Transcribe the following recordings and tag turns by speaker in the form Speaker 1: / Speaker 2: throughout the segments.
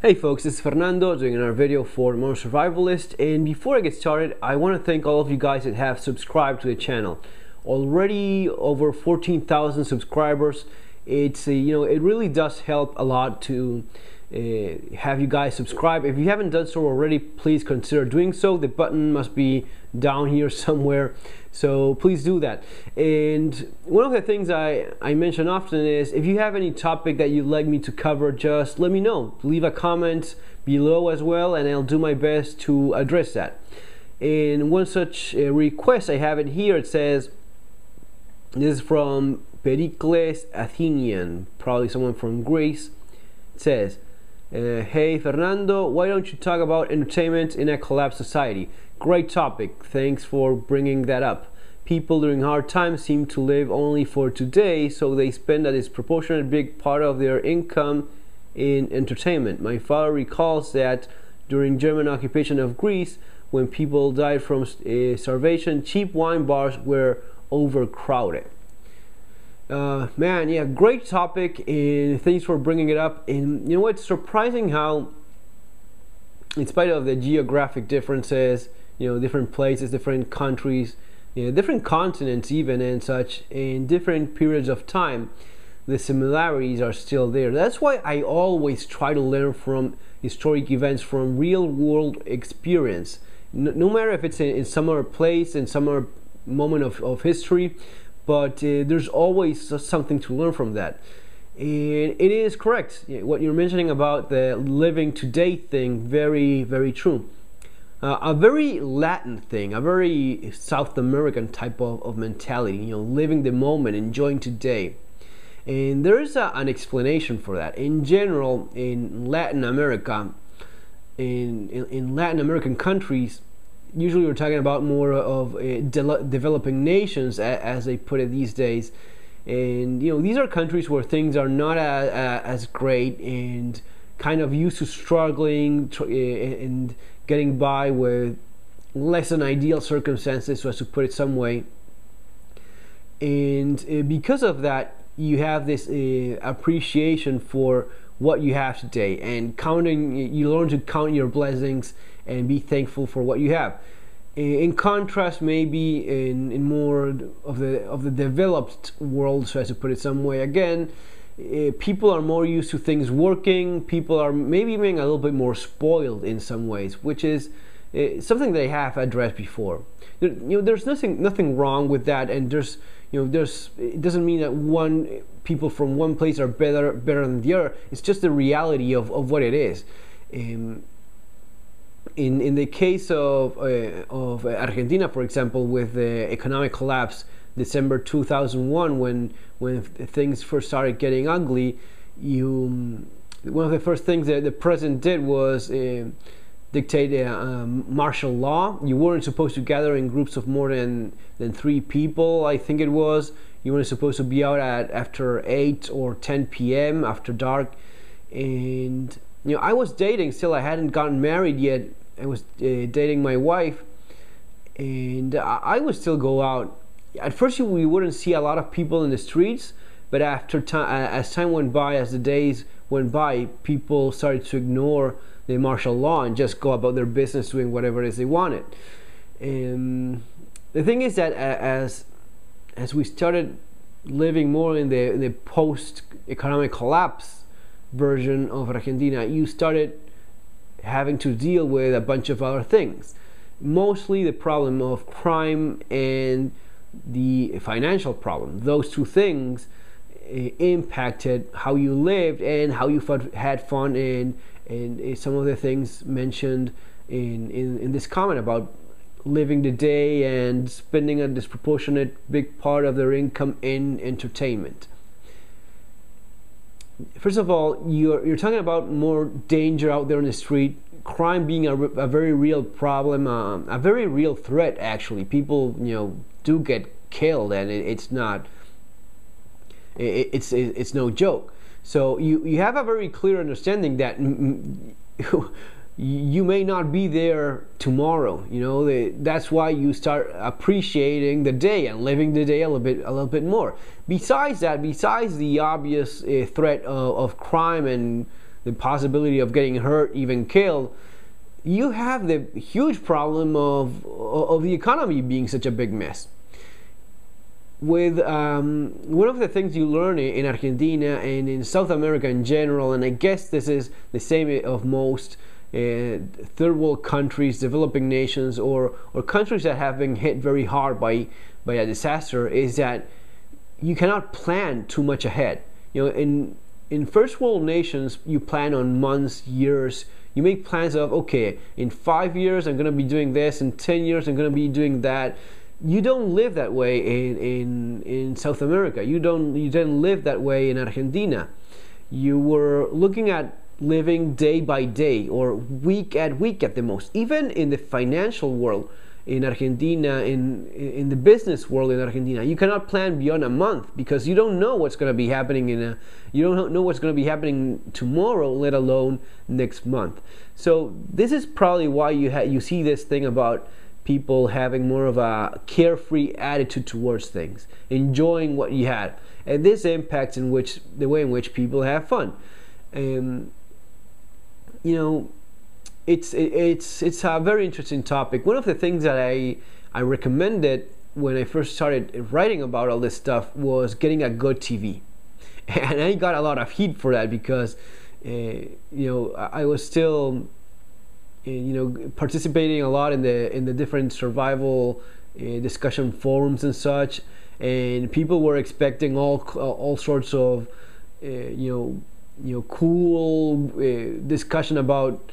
Speaker 1: Hey folks, this is Fernando doing another video for Modern Survivalist, and before I get started I want to thank all of you guys that have subscribed to the channel. Already over 14,000 subscribers. It really does help a lot to have you guys subscribe. If you haven't done so already, please consider doing so. The button must be down here somewhere, so please do that. And one of the things I mention often is, if you have any topic that you'd like me to cover, just let me know. Leave a comment below as well, and I'll do my best to address that. And one such request, I have it here. It says, this is from Pericles Athenian, probably someone from Greece. It says, hey Fernando, why don't you talk about entertainment in a collapsed society? Great topic, thanks for bringing that up. People during hard times seem to live only for today, so they spend a disproportionate big part of their income in entertainment. My father recalls that during German occupation of Greece, when people died from starvation, cheap wine bars were overcrowded. Man, yeah, great topic, and thanks for bringing it up. And you know what, it's surprising how, in spite of the geographic differences, different places, different countries, different continents even, and such, in different periods of time, the similarities are still there. That's why I always try to learn from historic events, from real world experience, no matter if it's in some other place, in some other moment of history, but there's always something to learn from that. And it is correct what you're mentioning about the living today thing. Very, very true. A very Latin thing, a very South American type of mentality, living the moment, enjoying today. And there is an explanation for that. In general, in Latin America, in Latin American countries, usually we're talking about more of developing nations, as they put it these days. And these are countries where things are not as great, and kind of used to struggling and getting by with less than ideal circumstances, so as to put it some way. And because of that, you have this appreciation for what you have today, and you learn to count your blessings and be thankful for what you have. In contrast, maybe in more of the developed world, so as to put it some way, again, people are more used to things working. People are maybe being a little bit more spoiled in some ways, which is something they have addressed before. There's nothing wrong with that, and it doesn't mean that people from one place are better than the other. It's just the reality of what it is. In the case of Argentina, for example, with the economic collapse, December 2001, when things first started getting ugly, one of the first things that the president did was dictate martial law. You weren't supposed to gather in groups of more than 3 people, I think it was. You weren't supposed to be out after 8 or 10 p.m. after dark. And I was dating still. I hadn't gotten married yet. I was dating my wife, and I would still go out. At first, we wouldn't see a lot of people in the streets, but after as time went by, as the days went by, people started to ignore the martial law and just go about their business, doing whatever it is they wanted. And the thing is that as we started living more in the post-economic collapse version of Argentina, you started having to deal with a bunch of other things. Mostly the problem of crime and the financial problem. Those two things impacted how you lived and how you had fun, and some of the things mentioned in this comment about living the day and spending a disproportionate big part of their income in entertainment. First of all, you're talking about more danger out there in the street, crime being a very real problem, a very real threat. Actually, people do get killed, and it's no joke. So you have a very clear understanding that you may not be there tomorrow. That's why you start appreciating the day and living the day a little bit more. Besides that, besides the obvious threat of crime and the possibility of getting hurt, even killed, you have the huge problem of the economy being such a big mess. With one of the things you learn in Argentina and in South America in general, and I guess this is the same of most third world countries, developing nations, or countries that have been hit very hard by a disaster, is that you cannot plan too much ahead. In first world nations, you plan on months, years. You make plans of, okay, in 5 years I'm going to be doing this, in 10 years I'm going to be doing that. You don't live that way in South America. You didn't live that way in Argentina. You were looking at living day by day or week at week at the most. Even in the financial world in Argentina, in the business world in Argentina, you cannot plan beyond a month because you don't know what's going to be happening you don't know what's going to be happening tomorrow, let alone next month. So this is probably why you see this thing about people having more of a carefree attitude towards things, enjoying what you had, and this impacts the way in which people have fun. It's a very interesting topic. One of the things that I recommended when I first started writing about all this stuff was getting a good TV, and I got a lot of heat for that because I was still participating a lot in the different survival discussion forums and such, and people were expecting all sorts of cool discussion about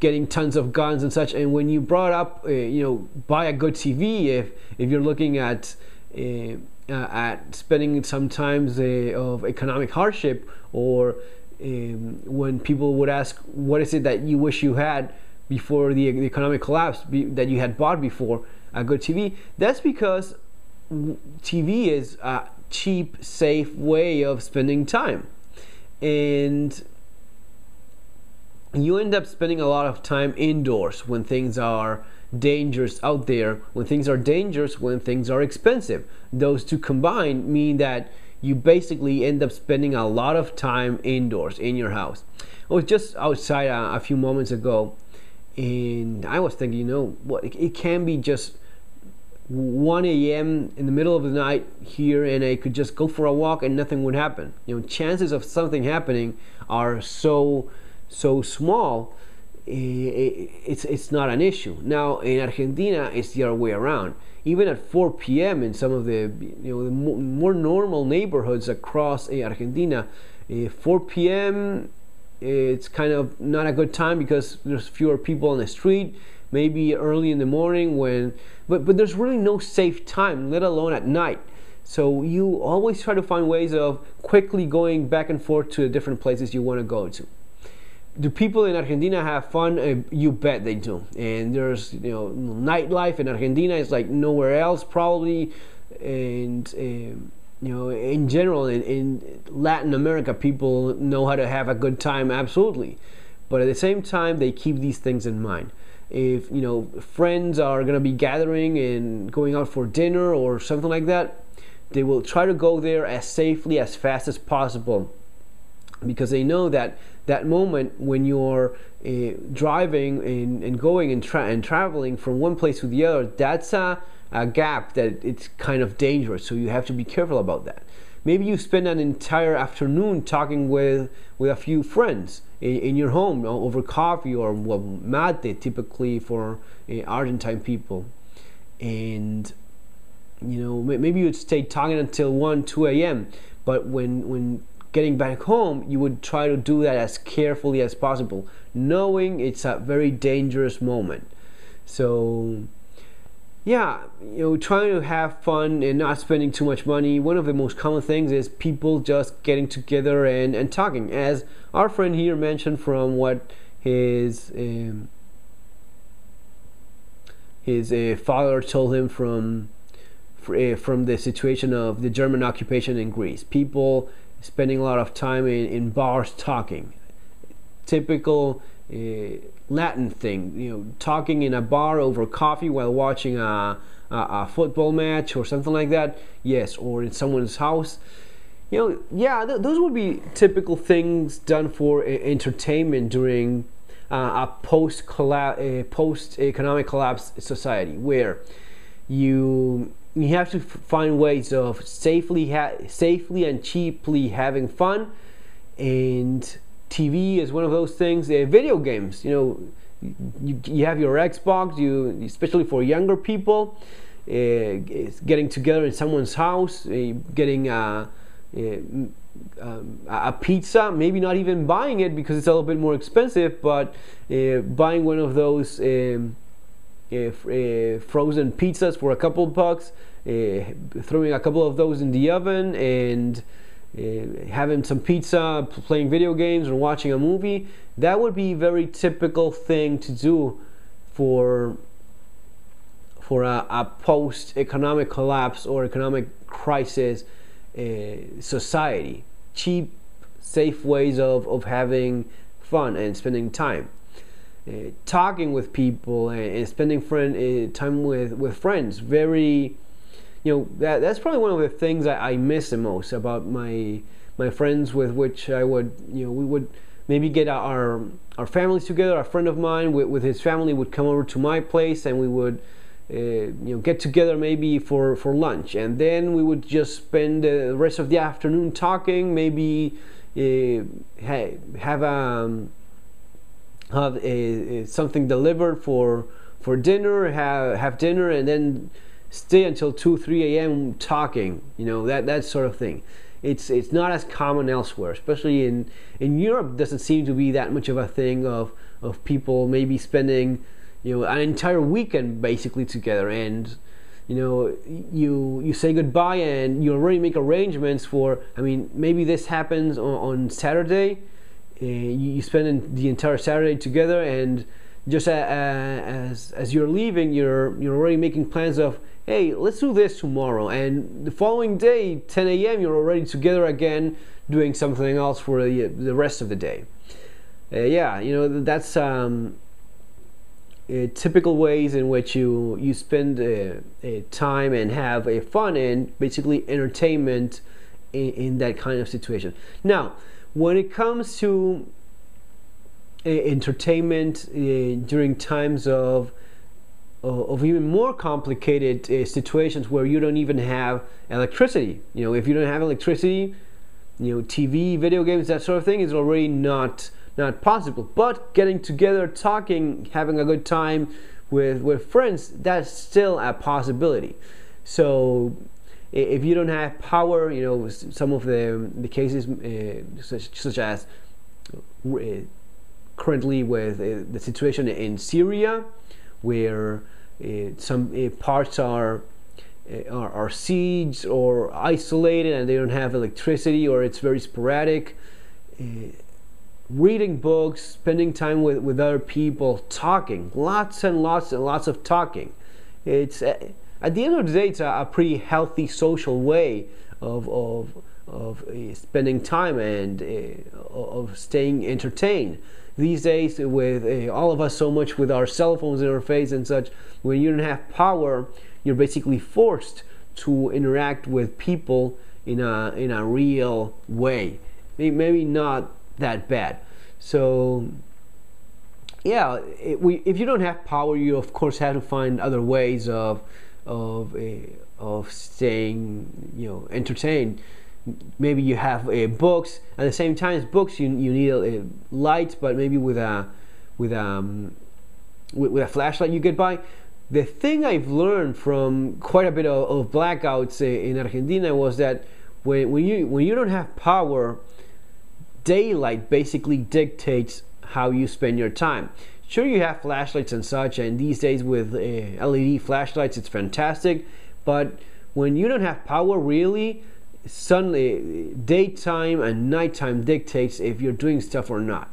Speaker 1: getting tons of guns and such. And when you brought up buy a good TV, if you're looking at spending some times of economic hardship, or when people would ask what is it that you wish you had before the economic collapse, that you had bought before a good TV, that's because TV is a cheap, safe way of spending time, and you end up spending a lot of time indoors when things are dangerous out there, when things are dangerous, when things are expensive. Those two combined mean that you basically end up spending a lot of time indoors in your house. I was just outside a few moments ago, and I was thinking, it can be just 1 a.m. in the middle of the night here, and I could just go for a walk and nothing would happen. Chances of something happening are so small. It's not an issue. Now in Argentina, it's the other way around. Even at 4 p.m. in some of the the more normal neighborhoods across Argentina, 4 p.m. it's kind of not a good time because there's fewer people on the street. Maybe early in the morning but there's really no safe time, let alone at night. So you always try to find ways of quickly going back and forth to the different places you want to go to. Do people in Argentina have fun? You bet they do. And there's nightlife in Argentina is like nowhere else probably, and in general in Latin America, people know how to have a good time, absolutely. But at the same time, they keep these things in mind. If friends are going to be gathering and going out for dinner or something like that, they will try to go there as safely, as fast as possible, because they know that moment when you're driving and going and traveling from one place to the other, that's a gap that it's kind of dangerous. So you have to be careful about that. Maybe you spend an entire afternoon talking with a few friends in your home over coffee or mate, typically for Argentine people, and maybe you'd stay talking until 1, 2 a.m. But when getting back home, you would try to do that as carefully as possible, knowing it's a very dangerous moment. So yeah, trying to have fun and not spending too much money. One of the most common things is people just getting together and talking, as our friend here mentioned from what his father told him from the situation of the German occupation in Greece. People spending a lot of time in bars talking. Typical Latin thing, talking in a bar over coffee while watching a football match or something like that. Yes, or in someone's house. Yeah, those would be typical things done for entertainment during a post economic collapse society, where you have to find ways of safely and cheaply having fun, and TV is one of those things. Video games, you have your Xbox. Especially for younger people, getting together in someone's house, getting a pizza, maybe not even buying it because it's a little bit more expensive, but buying one of those frozen pizzas for a couple of bucks, throwing a couple of those in the oven, and having some pizza, playing video games, or watching a movie. That would be a very typical thing to do for a post-economic collapse or economic crisis society. Cheap, safe ways of having fun and spending time. Talking with people and spending time with friends. That's probably one of the things that I miss the most about my friends, with which we would maybe get our families together. A friend of mine with his family would come over to my place, and we would get together maybe for lunch, and then we would just spend the rest of the afternoon talking, maybe have something delivered for dinner, have dinner, and then stay until 2-3 a.m. talking, that sort of thing. It's not as common elsewhere, especially in Europe. It doesn't seem to be that much of a thing of people maybe spending an entire weekend basically together, and you say goodbye and you already make arrangements for, maybe this happens on Saturday. You spend the entire Saturday together, and just as you're leaving, you're already making plans of, hey, let's do this tomorrow, and the following day, 10 a.m., you're already together again doing something else for the rest of the day. That's typical ways in which you spend time and have fun and basically entertainment in that kind of situation. Now, when it comes to entertainment during times of even more complicated situations where you don't even have electricity, if you don't have electricity, TV, video games, that sort of thing is already not possible. But getting together, talking, having a good time with friends, that's still a possibility. So if you don't have power, some of the cases such as currently with the situation in Syria, where some parts are sieged or isolated and they don't have electricity, or it's very sporadic. Reading books, spending time with other people, talking, lots and lots and lots of talking. It's at the end of the day, it's a pretty healthy social way of spending time and of staying entertained. These days, with all of us so much with our cell phones in our face and such, when you don't have power, you're basically forced to interact with people in a real way. Maybe not that bad. So yeah, if you don't have power, you of course have to find other ways of staying entertained. Maybe you have books. At the same time as books, you need lights, but maybe with a flashlight you get by. The thing I've learned from quite a bit of blackouts in Argentina was that when you don't have power, daylight basically dictates how you spend your time. Sure, you have flashlights and such, and these days with LED flashlights, it's fantastic. But when you don't have power, really, suddenly daytime and nighttime dictates if you're doing stuff or not.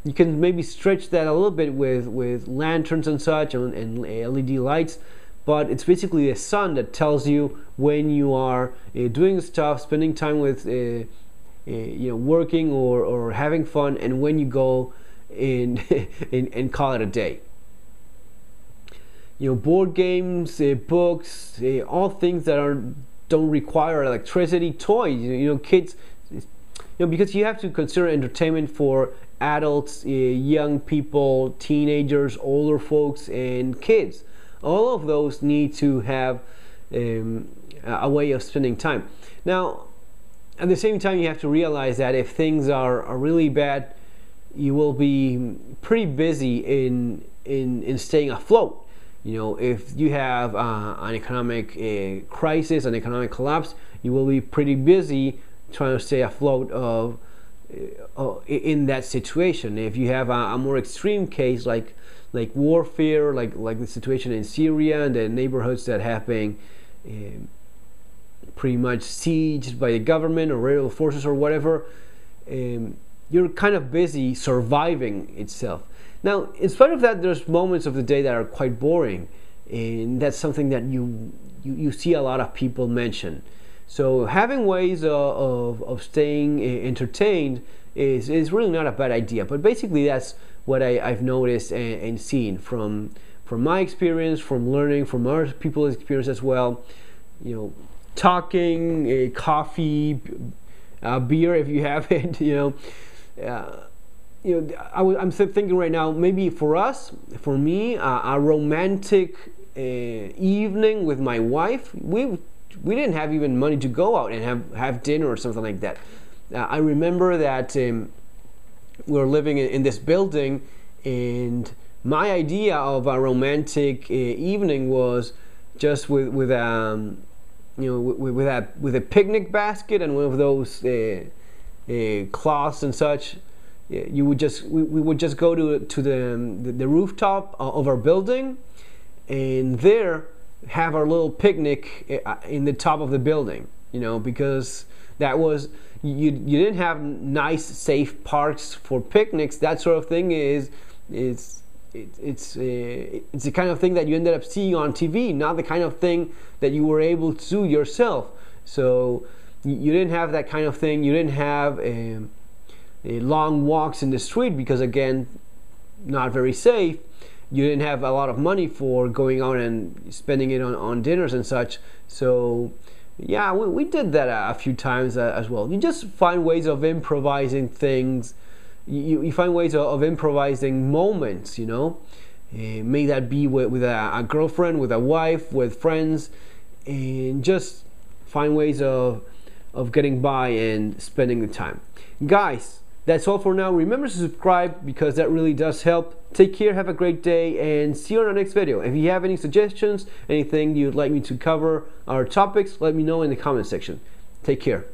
Speaker 1: You can maybe stretch that a little bit with lanterns and such and LED lights, but it's basically the sun that tells you when you are doing stuff, spending time with working or having fun, and when you go in and call it a day. Board games, books, all things that don't require electricity, toys. Kids, because you have to consider entertainment for adults, young people, teenagers, older folks, and kids. All of those need to have a way of spending time. Now, at the same time, you have to realize that if things are really bad, you will be pretty busy in staying afloat. If you have an economic crisis, an economic collapse, you will be pretty busy trying to stay afloat in that situation. If you have a more extreme case like warfare, like the situation in Syria and the neighborhoods that have been pretty much sieged by the government or rebel forces or whatever, you're kind of busy surviving itself. Now, in spite of that, there's moments of the day that are quite boring, and that's something that you see a lot of people mention. So having ways of staying entertained is really not a bad idea. But basically, that's what I've noticed and seen from my experience, from learning from other people's experience as well. Talking, coffee, beer if you have it. I'm thinking right now, maybe for me, a romantic evening with my wife. We didn't have even money to go out and have dinner or something like that. I remember that we were living in this building, and my idea of a romantic evening was just with a picnic basket and one of those cloths and such. We would just go to the rooftop of our building, and there have our little picnic in the top of the building. Because that was you didn't have nice, safe parks for picnics. That sort of thing it's the kind of thing that you ended up seeing on TV, not the kind of thing that you were able to do yourself. So you didn't have that kind of thing. You didn't have long walks in the street because, again, not very safe. You didn't have a lot of money for going out and spending it on dinners and such. So yeah, we did that a few times as well. You just find ways of improvising things. You find ways of improvising moments, may that be with a girlfriend, with a wife, with friends, and just find ways of getting by and spending the time. Guys, that's all for now. Remember to subscribe because that really does help. Take care, have a great day, and see you on the next video. If you have any suggestions, anything you'd like me to cover, our topics, let me know in the comment section. Take care.